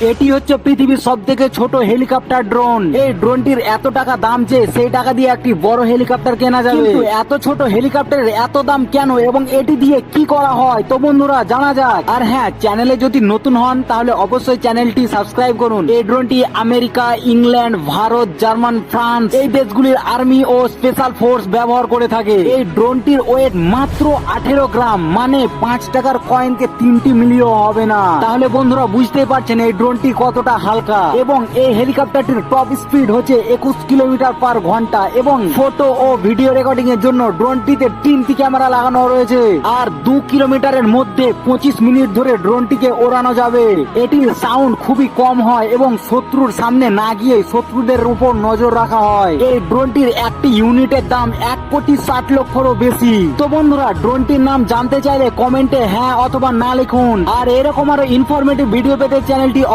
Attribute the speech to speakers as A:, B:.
A: এটি হচ্ছে পৃথিবীর সব থেকে ছোট হেলিকপ্টার ড্রোন। এই ড্রোনটির এত টাকা দাম যে সেই টাকা দিয়ে একটি বড় হেলিকপ্টার কেনা যাবে। কিন্তু এত ছোট হেলিকপ্টারের এত দাম কেন এবং এটি দিয়ে কি করা হয়, তো বন্ধুরা জানা যাক। আর হ্যাঁ, চ্যানেলে যদি নতুন হন তাহলে অবশ্যই চ্যানেলটি সাবস্ক্রাইব করুন। এই ড্রোনটি America, England, Bharat, German, France এই দেশগুলির আর্মি ও স্পেশাল ফোর্স ব্যবহার করে থাকে। এই ড্রোনটির ওয়েট মাত্র 18 গ্রাম, মানে 5 টাকার কয়েনকে 3টি মিলিও হবে না। তাহলে বন্ধুরা বুঝতেই পারছেন এই ড্রোনটি কতটা হালকা। এবং এই হেলিকপ্টারটির টপ স্পিড হচ্ছে 21 কিলোমিটার পার ঘন্টা। এবং ফটো ও ভিডিও রেকর্ডিং এর জন্য ড্রোনটিতে 3টি ক্যামেরা লাগানো রয়েছে। আর 2 কিলোমিটারের মধ্যে 25 মিনিট ধরে ড্রোনটিকে ওড়ানো যাবে। এটির সাউন্ড খুবই কম হয় এবং শত্রুর সামনে না গিয়ে শত্রুদের উপর নজর রাখা হয়। এই ড্রোনটির একটি ইউনিটের দাম 1,60,00,000-রও বেশি। তো বন্ধুরা, ড্রোনটির নাম জানতে চাইলে কমেন্টে হ্যাঁ অথবা না লিখুন। আর এরকম আরো ইনফরমেটিভ ভিডিও পেতে চ্যানেলটি